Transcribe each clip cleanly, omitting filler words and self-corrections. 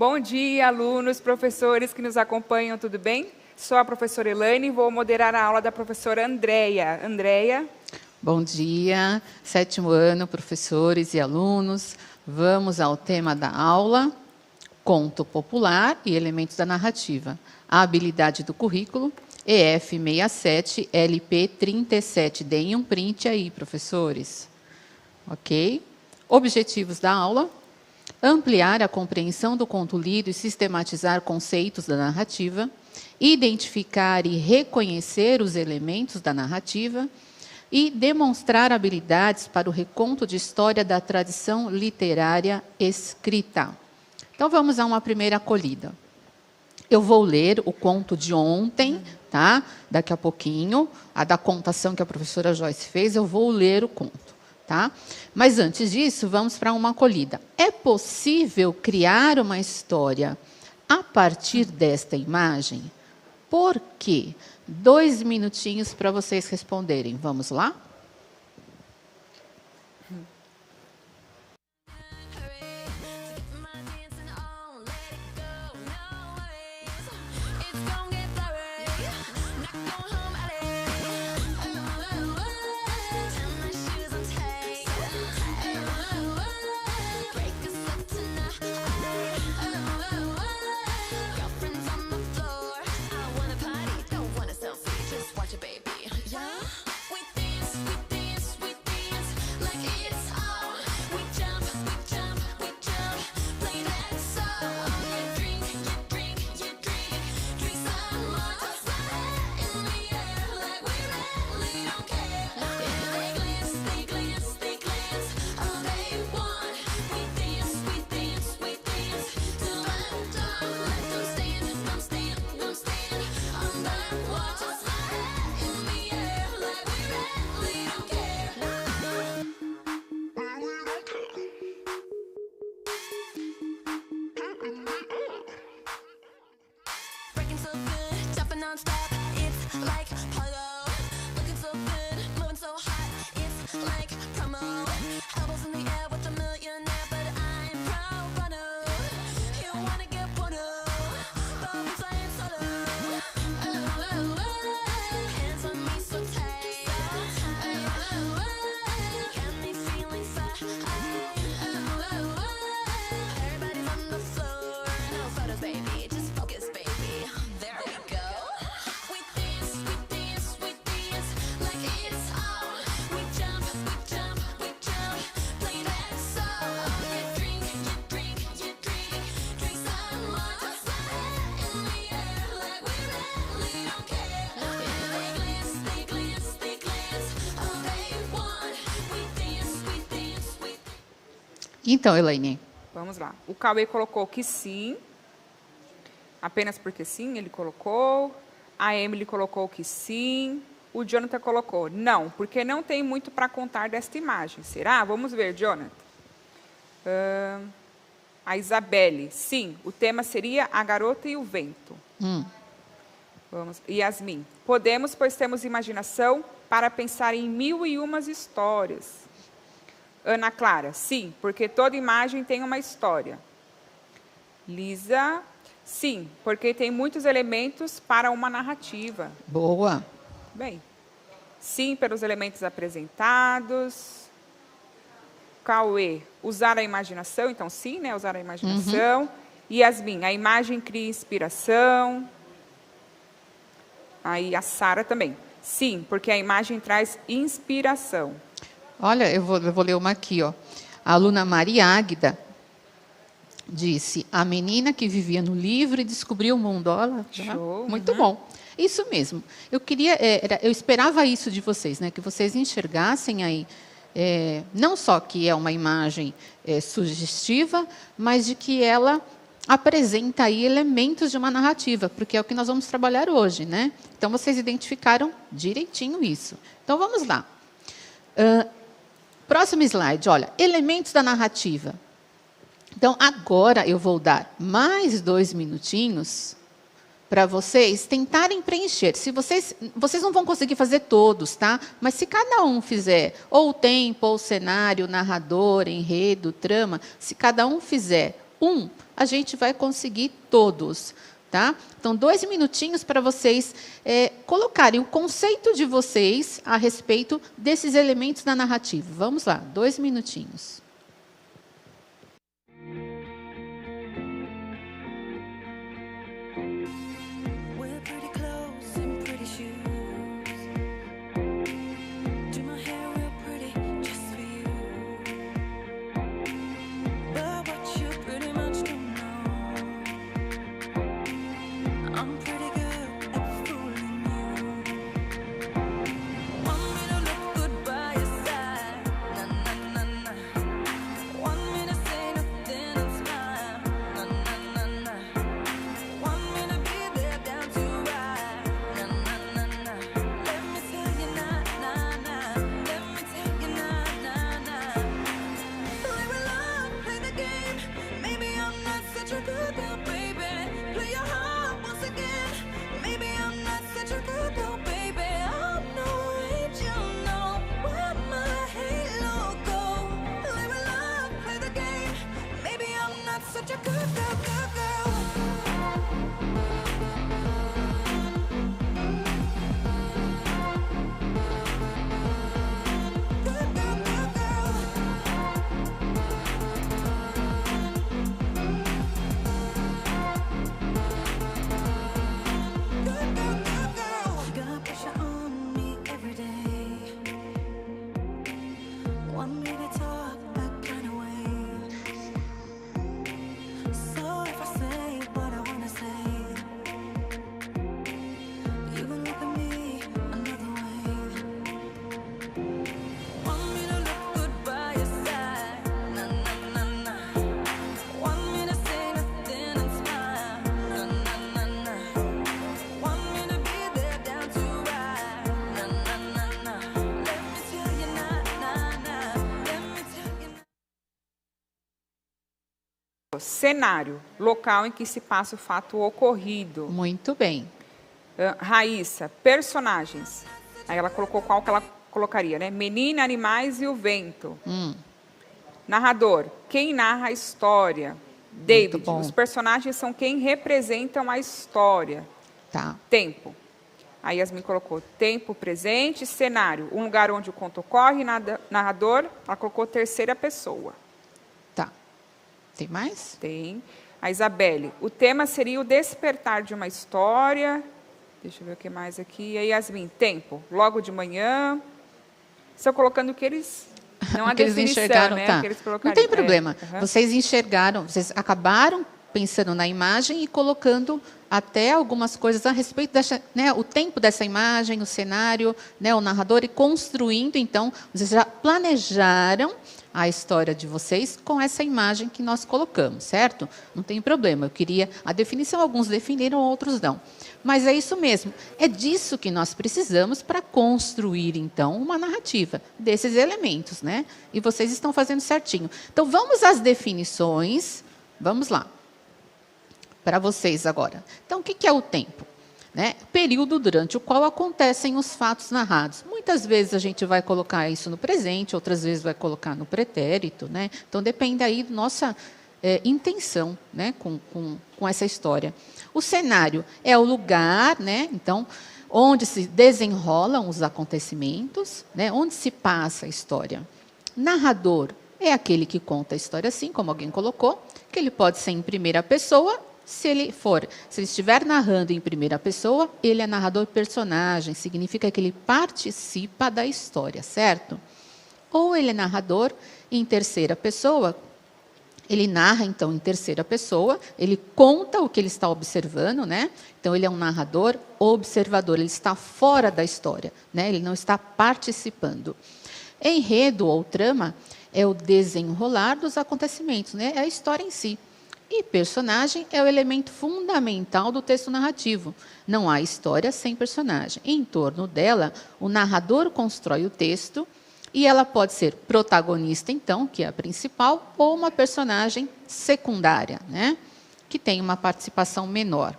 Bom dia, alunos, professores que nos acompanham, tudo bem? Sou a professora Elaine e vou moderar a aula da professora Andréia. Andréia. Bom dia, 7º ano, professores e alunos. Vamos ao tema da aula, conto popular e elementos da narrativa. A habilidade do currículo, EF 67, LP 37. Deem um print aí, professores. Ok? Objetivos da aula. Ampliar a compreensão do conto lido e sistematizar conceitos da narrativa. Identificar e reconhecer os elementos da narrativa. E demonstrar habilidades para o reconto de história da tradição literária escrita. Então, vamos a uma primeira acolhida. Eu vou ler o conto de ontem, tá? Daqui a pouquinho, a da contação que a professora Joyce fez, eu vou ler o conto, tá? Mas antes disso, vamos para uma acolhida. É possível criar uma história a partir desta imagem? Por quê? 2 minutinhos para vocês responderem. Vamos lá? Então, Elaine. Vamos lá. O Cauê colocou que sim. Apenas porque sim, ele colocou. A Emily colocou que sim. O Jonathan colocou não, porque não tem muito para contar desta imagem. Será? Vamos ver, Jonathan. A Isabelle, sim. O tema seria A Garota e o Vento. Vamos. Yasmin. Podemos, pois temos imaginação para pensar em 1001 histórias. Ana Clara, sim, porque toda imagem tem uma história. Lisa, sim, porque tem muitos elementos para uma narrativa. Boa. Bem, sim, pelos elementos apresentados. Cauê, usar a imaginação, então sim, né, usar a imaginação. Yasmin, a imagem cria inspiração. Aí a Sara também, sim, porque a imagem traz inspiração. Olha, eu vou ler uma aqui, ó. A aluna Maria Águida disse: a menina que vivia no livro e descobriu o mundo. Olha, show. Muito bom. Isso mesmo. Eu esperava isso de vocês, né? Que vocês enxergassem aí, não só que é uma imagem sugestiva, mas de que ela apresenta aí elementos de uma narrativa, porque é o que nós vamos trabalhar hoje, né? Então, vocês identificaram direitinho isso. Então, vamos lá. Próximo slide, olha, elementos da narrativa. Então, agora eu vou dar mais 2 minutinhos para vocês tentarem preencher. Se vocês não vão conseguir fazer todos, tá? Mas se cada um fizer, ou o tempo, ou o cenário, o narrador, enredo, trama, se cada um fizer a gente vai conseguir todos. Tá? Então, 2 minutinhos para vocês colocarem o conceito de vocês a respeito desses elementos da narrativa. Vamos lá, 2 minutinhos. Cenário, local em que se passa o fato ocorrido. Muito bem. Raíssa, personagens. Aí ela colocou qual que ela colocaria, né? Menina, animais e o vento. Narrador, quem narra a história. David, os personagens são quem representam a história. Tá. Tempo. Aí Yasmin colocou tempo presente, cenário, um lugar onde o conto ocorre, narrador, ela colocou terceira pessoa. Tá. Tem mais? Tem. A Isabelle, o tema seria o despertar de uma história. Deixa eu ver o que mais aqui. E a Yasmin, tempo, logo de manhã. Estão colocando o que eles... Não a que eles enxergaram, né? tá. Que eles não tem problema. Vocês enxergaram, vocês acabaram pensando na imagem e colocando até algumas coisas a respeito dessa, né, o tempo dessa imagem, o cenário, né, o narrador, e construindo, então, vocês já planejaram a história de vocês com essa imagem que nós colocamos, certo? Não tem problema, eu queria a definição, alguns definiram, outros não. Mas é isso mesmo, é disso que nós precisamos para construir, então, uma narrativa, desses elementos, né? E vocês estão fazendo certinho. Então, vamos às definições, vamos lá. Para vocês agora. Então, o que é o tempo? Né? Período durante o qual acontecem os fatos narrados. Muitas vezes a gente vai colocar isso no presente, outras vezes vai colocar no pretérito. Né? Então, depende aí da nossa intenção, né? com essa história. O cenário é o lugar, né? Então, onde se desenrolam os acontecimentos, né? Onde se passa a história. Narrador é aquele que conta a história assim, como alguém colocou, que ele pode ser em primeira pessoa. Se ele estiver narrando em primeira pessoa, ele é narrador personagem, significa que ele participa da história, certo? Ou ele é narrador em terceira pessoa, ele narra, então, em terceira pessoa, ele conta o que ele está observando, né? Então, ele é um narrador observador, ele está fora da história, né? Ele não está participando. Enredo ou trama é o desenrolar dos acontecimentos, né? É a história em si. E personagem é o elemento fundamental do texto narrativo. Não há história sem personagem. Em torno dela, o narrador constrói o texto e ela pode ser protagonista, então, que é a principal, ou uma personagem secundária, né? Que tem uma participação menor.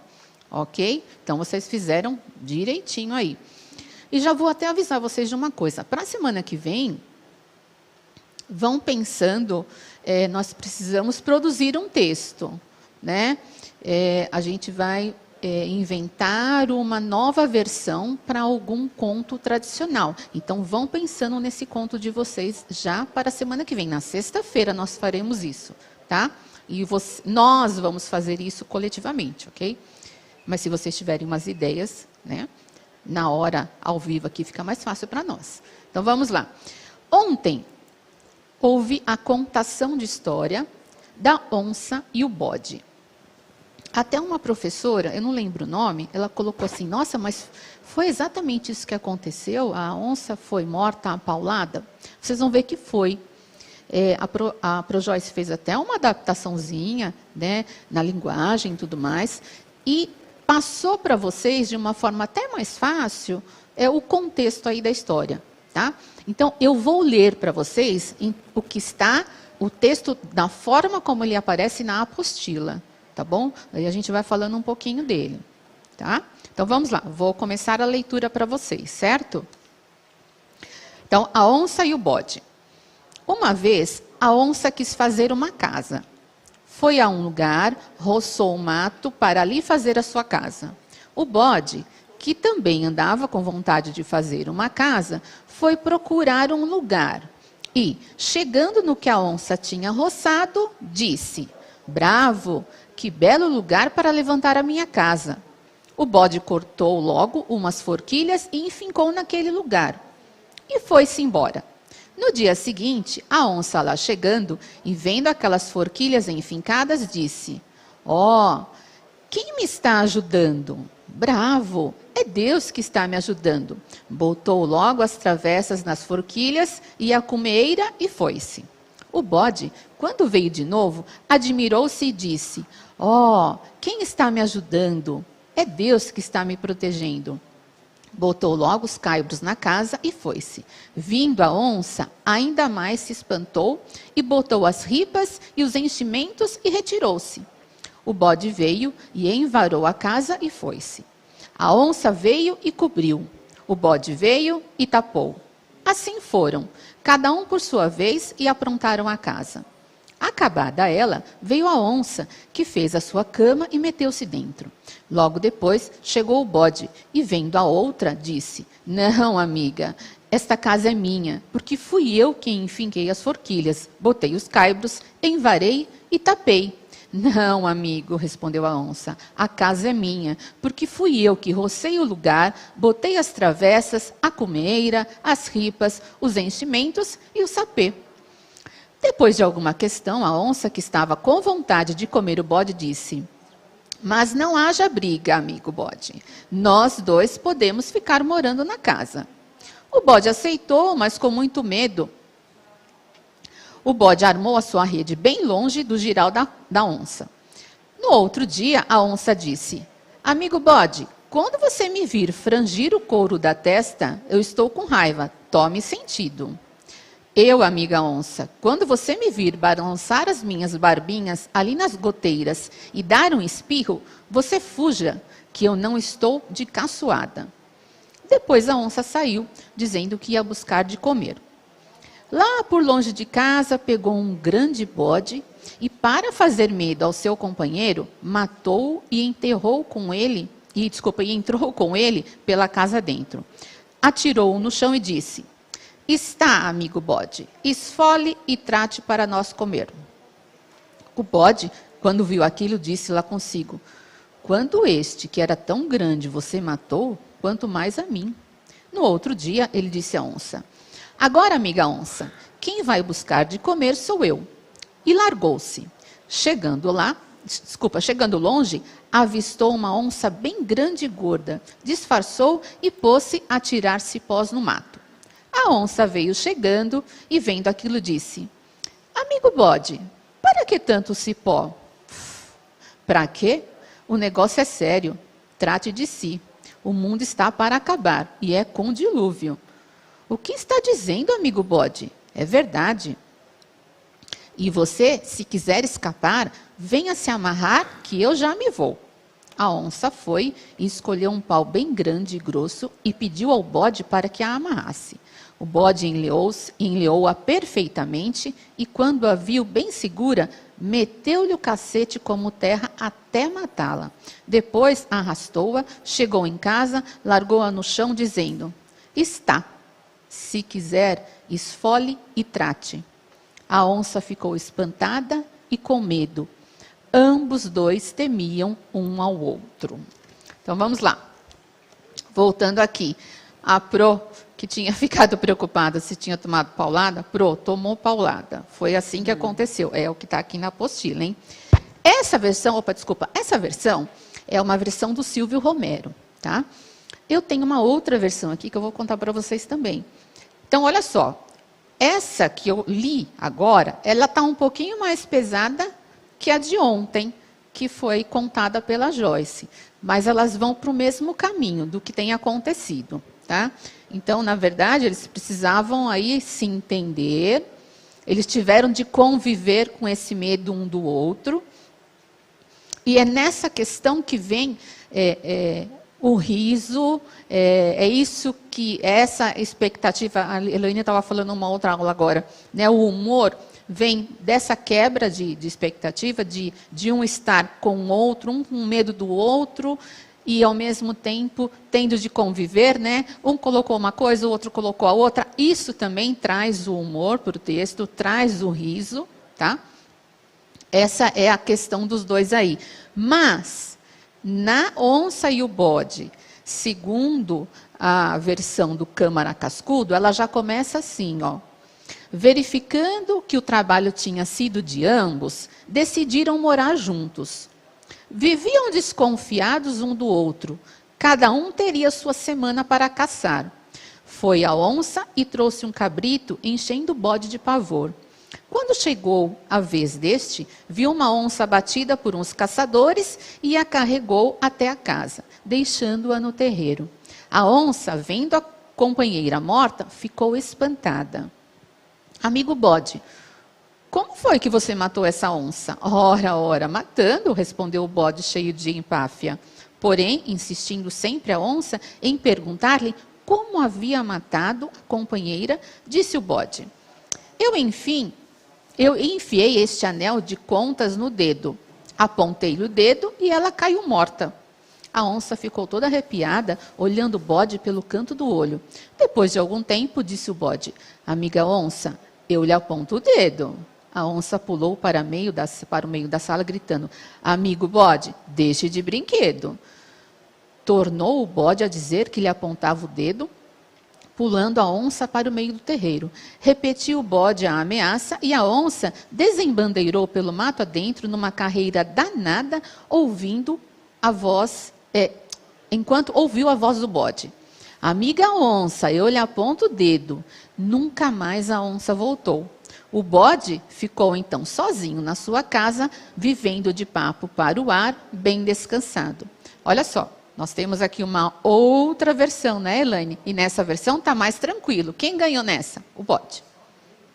Ok? Então, vocês fizeram direitinho aí. E já vou até avisar vocês de uma coisa. Para a semana que vem, vão pensando... nós precisamos produzir um texto. né, a gente vai inventar uma nova versão para algum conto tradicional. Então, vão pensando nesse conto de vocês já para a semana que vem. Na sexta-feira nós faremos isso, tá? E nós vamos fazer isso coletivamente, ok? Mas se vocês tiverem umas ideias, né, na hora, ao vivo aqui, fica mais fácil para nós. Então, vamos lá. Ontem, houve a contação de história da onça e o bode. Até uma professora, eu não lembro o nome, ela colocou assim, nossa, mas foi exatamente isso que aconteceu? A onça foi morta, apaulada? Vocês vão ver que foi. A ProJoyce fez até uma adaptaçãozinha, né, na linguagem e tudo mais, e passou para vocês, de uma forma até mais fácil, o contexto aí da história. Tá? Então, eu vou ler para vocês o que está, o texto da forma como ele aparece na apostila. Tá bom? Aí a gente vai falando um pouquinho dele, tá? Então, vamos lá. Vou começar a leitura para vocês, certo? Então, a onça e o bode. Uma vez, a onça quis fazer uma casa. Foi a um lugar, roçou o mato para ali fazer a sua casa. O bode, que também andava com vontade de fazer uma casa, foi procurar um lugar. E, chegando no que a onça tinha roçado, disse: bravo! Que belo lugar para levantar a minha casa. O bode cortou logo umas forquilhas e enfincou naquele lugar. E foi-se embora. No dia seguinte, a onça lá chegando e vendo aquelas forquilhas enfincadas, disse: ó, quem me está ajudando? Bravo, é Deus que está me ajudando. Botou logo as travessas nas forquilhas e a cumeira e foi-se. O bode, quando veio de novo, admirou-se e disse: ó, quem está me ajudando? É Deus que está me protegendo. Botou logo os caibros na casa e foi-se. Vindo a onça, ainda mais se espantou e botou as ripas e os enchimentos e retirou-se. O bode veio e envarou a casa e foi-se. A onça veio e cobriu. O bode veio e tapou. Assim foram, cada um por sua vez, e aprontaram a casa. Acabada ela, veio a onça, que fez a sua cama e meteu-se dentro. Logo depois, chegou o bode, e vendo a outra, disse: não, amiga, esta casa é minha, porque fui eu quem enfinquei as forquilhas, botei os caibros, envarei e tapei. Não, amigo, respondeu a onça, a casa é minha, porque fui eu que rocei o lugar, botei as travessas, a cumeira, as ripas, os enchimentos e o sapê. Depois de alguma questão, a onça, que estava com vontade de comer o bode, disse: mas não haja briga, amigo bode. Nós dois podemos ficar morando na casa. O bode aceitou, mas com muito medo. O bode armou a sua rede bem longe do giral da onça. No outro dia, a onça disse: amigo bode, quando você me vir frangir o couro da testa, eu estou com raiva. Tome sentido. Eu, amiga onça, quando você me vir balançar as minhas barbinhas ali nas goteiras e dar um espirro, você fuja, que eu não estou de caçoada. Depois a onça saiu, dizendo que ia buscar de comer. Lá por longe de casa, pegou um grande bode e, para fazer medo ao seu companheiro, matou-o e entrou com ele pela casa dentro. Atirou-o no chão e disse: está, amigo bode, esfole e trate para nós comer. O bode, quando viu aquilo, disse lá consigo: quando este, que era tão grande, você matou, quanto mais a mim. No outro dia, ele disse à onça: agora, amiga onça, quem vai buscar de comer sou eu. E largou-se. Chegando longe, avistou uma onça bem grande e gorda, disfarçou e pôs-se a tirar cipós no mato. A onça veio chegando e, vendo aquilo, disse: amigo bode, para que tanto cipó? Para quê? O negócio é sério. Trate de si. O mundo está para acabar e é com dilúvio. O que está dizendo, amigo bode? É verdade. E você, se quiser escapar, venha se amarrar, que eu já me vou. A onça foi e escolheu um pau bem grande e grosso e pediu ao bode para que a amarrasse. O bode enleou-a perfeitamente e, quando a viu bem segura, meteu-lhe o cacete como terra até matá-la. Depois arrastou-a, chegou em casa, largou-a no chão, dizendo: está, se quiser, esfole e trate. A onça ficou espantada e com medo. Ambos dois temiam um ao outro. Então vamos lá. Voltando aqui. A Pro, que tinha ficado preocupada se tinha tomado paulada, Pro, tomou paulada. Foi assim que aconteceu. É o que está aqui na apostila, hein? Essa versão é uma versão do Silvio Romero, tá? Eu tenho uma outra versão aqui que eu vou contar para vocês também. Então, olha só. Essa que eu li agora, ela está um pouquinho mais pesada que a de ontem, que foi contada pela Joyce. Mas elas vão para o mesmo caminho do que tem acontecido. Tá? Então, na verdade, eles precisavam aí se entender, eles tiveram de conviver com esse medo um do outro, e é nessa questão que vem o riso, é isso que, essa expectativa, a Heloína estava falando numa outra aula agora, né, o humor vem dessa quebra de expectativa, de um estar com o outro, um com medo do outro, e, ao mesmo tempo, tendo de conviver, né? Um colocou uma coisa, o outro colocou a outra. Isso também traz o humor para o texto, traz o riso, tá? Essa é a questão dos dois aí. Mas, na Onça e o Bode, segundo a versão do Câmara Cascudo, ela já começa assim, ó. Verificando que o trabalho tinha sido de ambos, decidiram morar juntos. Viviam desconfiados um do outro. Cada um teria sua semana para caçar. Foi a onça e trouxe um cabrito, enchendo o bode de pavor. Quando chegou a vez deste, viu uma onça abatida por uns caçadores e a carregou até a casa, deixando-a no terreiro. A onça, vendo a companheira morta, ficou espantada. Amigo bode, como foi que você matou essa onça? Ora, matando, respondeu o bode cheio de empáfia. Porém, insistindo sempre a onça em perguntar-lhe como havia matado a companheira, disse o bode: eu enfiei este anel de contas no dedo. Apontei-lhe o dedo e ela caiu morta. A onça ficou toda arrepiada, olhando o bode pelo canto do olho. Depois de algum tempo, disse o bode: amiga onça, eu lhe aponto o dedo. A onça pulou para o meio da sala, gritando: amigo bode, deixe de brinquedo. Tornou o bode a dizer que lhe apontava o dedo, pulando a onça para o meio do terreiro. Repetiu o bode a ameaça e a onça desembandeirou pelo mato adentro numa carreira danada, enquanto ouviu a voz do bode. Amiga onça, eu lhe aponto o dedo. Nunca mais a onça voltou. O bode ficou então sozinho na sua casa, vivendo de papo para o ar, bem descansado. Olha só, nós temos aqui uma outra versão, né, Elaine? E nessa versão está mais tranquilo. Quem ganhou nessa? O bode.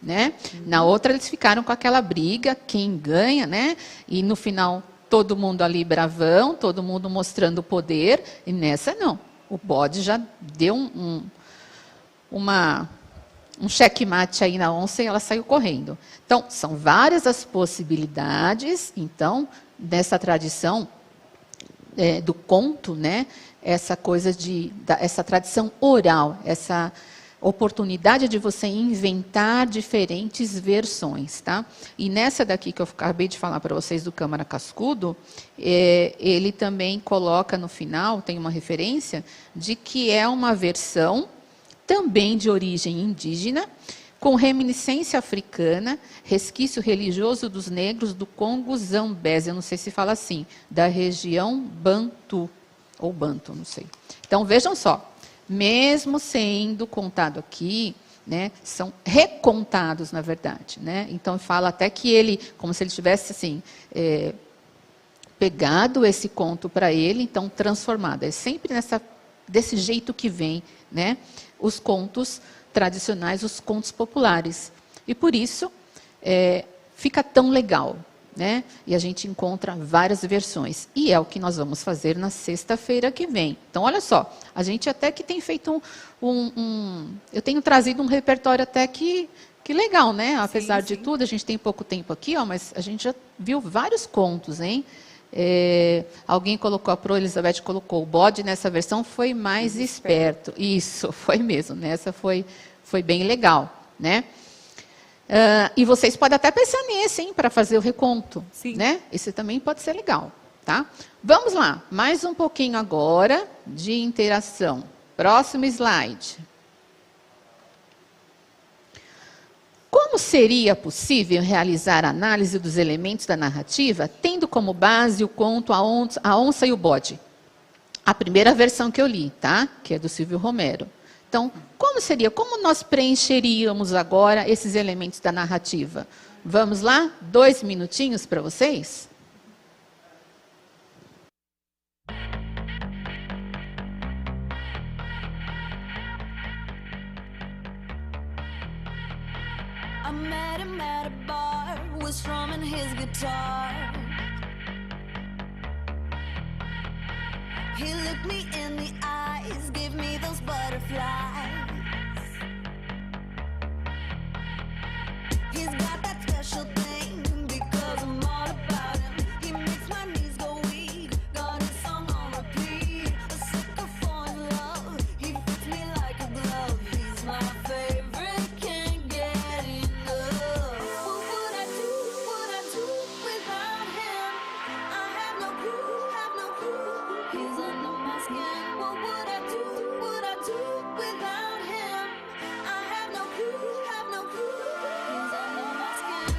Né? Na outra eles ficaram com aquela briga, quem ganha, né? E no final todo mundo ali bravão, todo mundo mostrando o poder. E nessa não. O bode já deu um checkmate aí na onça e ela saiu correndo. Então, são várias as possibilidades, então, dessa tradição do conto, né? Essa coisa essa tradição oral, essa oportunidade de você inventar diferentes versões, tá? E nessa daqui que eu acabei de falar para vocês do Câmara Cascudo, ele também coloca no final, tem uma referência, de que é uma versão também de origem indígena, com reminiscência africana, resquício religioso dos negros do Congo Zambésia, eu não sei se fala assim, da região Bantu, ou Bantu, não sei. Então, vejam só, mesmo sendo contado aqui, né, são recontados, na verdade. Né? Então, fala até que ele, como se ele tivesse assim, pegado esse conto para ele, então transformado. É sempre desse jeito que vem, né, os contos tradicionais, os contos populares. E por isso fica tão legal. Né? E a gente encontra várias versões. E é o que nós vamos fazer na sexta-feira que vem. Então, olha só, a gente até que tem feito eu tenho trazido um repertório até que Que legal, né? Apesar Sim, de sim. tudo, a gente tem pouco tempo aqui, ó, mas a gente já viu vários contos, hein? Alguém colocou, a Pro Elizabeth colocou, o bode nessa versão foi mais esperto. Isso, foi mesmo, nessa foi bem legal, né? E vocês podem até pensar nesse, hein, para fazer o reconto, Sim. né? Esse também pode ser legal, tá? Vamos lá, mais um pouquinho agora de interação. Próximo slide. Como seria possível realizar a análise dos elementos da narrativa, tendo como base o conto A Onça e o Bode? A primeira versão que eu li, tá? Que é do Silvio Romero. Então, como nós preencheríamos agora esses elementos da narrativa? Vamos lá? 2 minutinhos para vocês? I met him at a bar, was strumming his guitar. He looked me in the eyes, gave me those butterflies. He's got that special thing, because I'm all about him. He makes my knees go weak, got his song on repeat. A sucker for his love, he fits me like a glove. He's my favorite, can't get enough. What would I do without him? I have no clue, he's under my skin. What would I do without him? I have no clue, he's under my skin.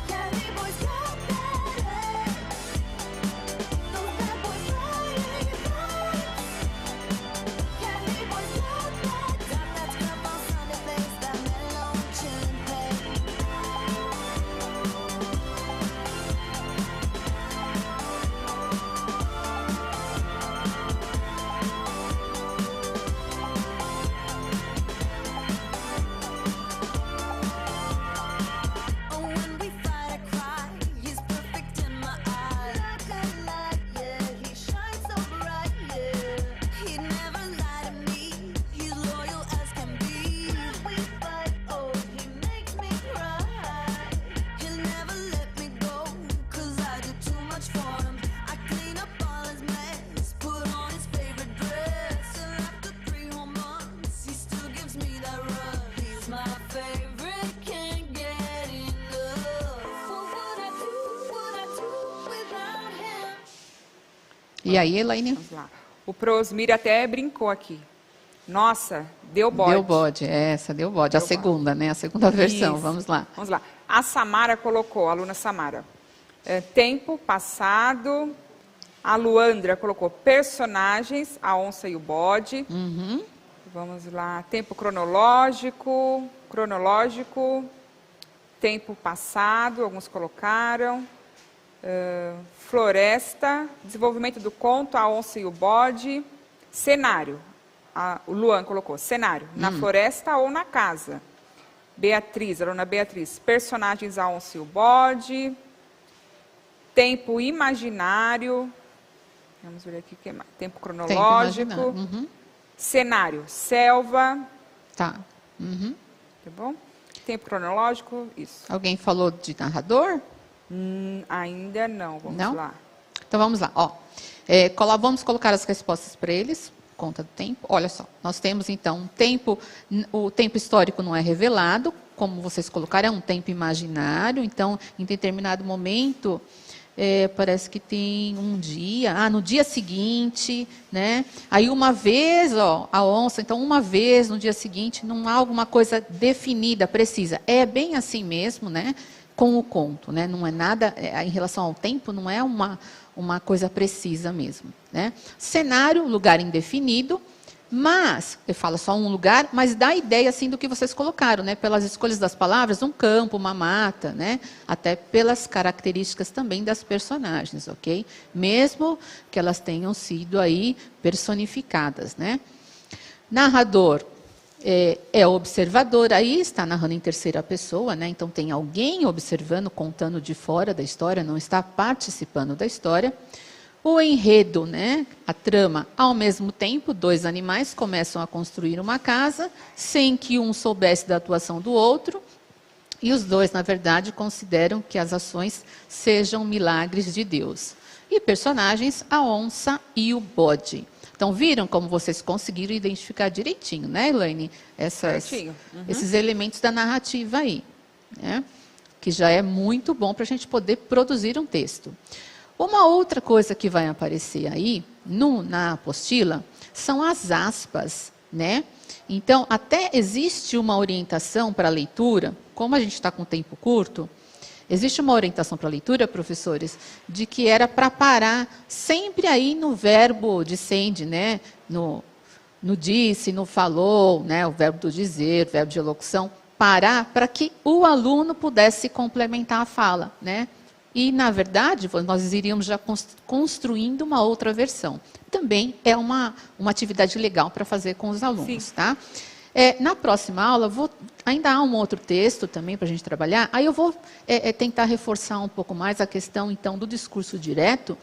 Cali boys got that, those bad boys flying high. Cali boys got that, got that scrub on Sunday face, that mellow chillin' pain. Oh, when we fight, I cry. He's perfect in my eyes. Like a light, yeah. He shines so bright, yeah. He'd never lie to me. He's loyal as can be. When we fight, oh, he makes me cry. He'll never let me go, 'cause I do too much for him. I clean up all his mess, put on his favorite dress. And after 3 whole months, he still gives me that rush. He's my favorite, can't get enough. What would I do without him? E aí, Elaine? Vamos lá. O Prosmir até brincou aqui. Nossa, deu bode. Deu bode, essa deu bode. A Deu segunda, né? A segunda versão, Isso. vamos lá. Vamos lá. A Samara colocou, a aluna Samara, tempo passado. A Luandra colocou personagens, a onça e o bode. Uhum. Vamos lá. Tempo cronológico, tempo passado, alguns colocaram. Floresta, desenvolvimento do conto, a onça e o bode. Cenário, o Luan colocou, cenário, na floresta ou na casa. Beatriz, aluna Beatriz, personagens, a onça e o bode. Tempo imaginário, vamos ver aqui o que mais. Tempo cronológico. Tempo imaginário. Uhum. Cenário, selva, Tá. Uhum. tá bom? Tempo cronológico, isso. Alguém falou de narrador? Ainda não, vamos Não? lá. Então vamos lá. Ó, vamos colocar as respostas para eles, conta do tempo. Olha só, nós temos então o tempo histórico não é revelado, como vocês colocaram, é um tempo imaginário. Então, em determinado momento, parece que tem um dia, no dia seguinte, né? Aí uma vez, ó, a onça, então uma vez no dia seguinte, não há alguma coisa definida, precisa. É bem assim mesmo, né? Com o conto, né? Não é nada, em relação ao tempo, não é uma coisa precisa mesmo, né? Cenário, lugar indefinido, mas, eu falo só um lugar, mas dá a ideia, assim, do que vocês colocaram, né? Pelas escolhas das palavras, um campo, uma mata, né? Até pelas características também das personagens, ok? Mesmo que elas tenham sido aí personificadas, né? Narrador. É observador, aí está narrando em terceira pessoa, né? Então tem alguém observando, contando de fora da história, não está participando da história. O enredo, né, a trama, ao mesmo tempo, 2 animais começam a construir uma casa sem que um soubesse da atuação do outro, e os dois, na verdade, consideram que as ações sejam milagres de Deus. E personagens, a onça e o bode. Então, viram como vocês conseguiram identificar direitinho, né, Elaine? Certinho. Esses elementos da narrativa aí, né? Que já é muito bom para a gente poder produzir um texto. Uma outra coisa que vai aparecer aí, na apostila, são as aspas, né? Então, até existe uma orientação para a leitura, como a gente está com tempo curto, existe uma orientação para a leitura, professores, de que era para parar sempre aí no verbo dicende, né? No disse, no falou, né? O verbo do dizer, o verbo de elocução, parar para que o aluno pudesse complementar a fala, né? E, na verdade, nós iríamos já construindo uma outra versão. Também é uma atividade legal para fazer com os alunos, sim, tá? Na próxima aula, ainda há um outro texto também para a gente trabalhar, aí eu vou tentar reforçar um pouco mais a questão, então, do discurso direto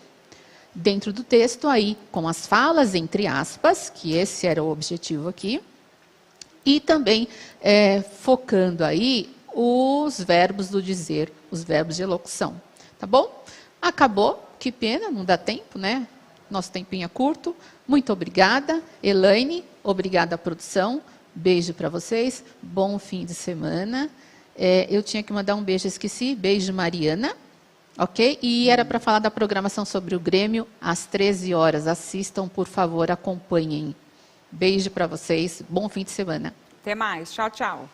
dentro do texto, aí, com as falas entre aspas, que esse era o objetivo aqui, e também focando aí os verbos do dizer, os verbos de elocução. Tá bom? Acabou, que pena, não dá tempo, né? Nosso tempinho é curto. Muito obrigada. Elaine, obrigada à produção. Beijo para vocês. Bom fim de semana. Eu tinha que mandar um beijo, esqueci. Beijo, Mariana. Ok? E era para falar da programação sobre o Grêmio às 13 horas. Assistam, por favor, acompanhem. Beijo para vocês. Bom fim de semana. Até mais. Tchau, tchau.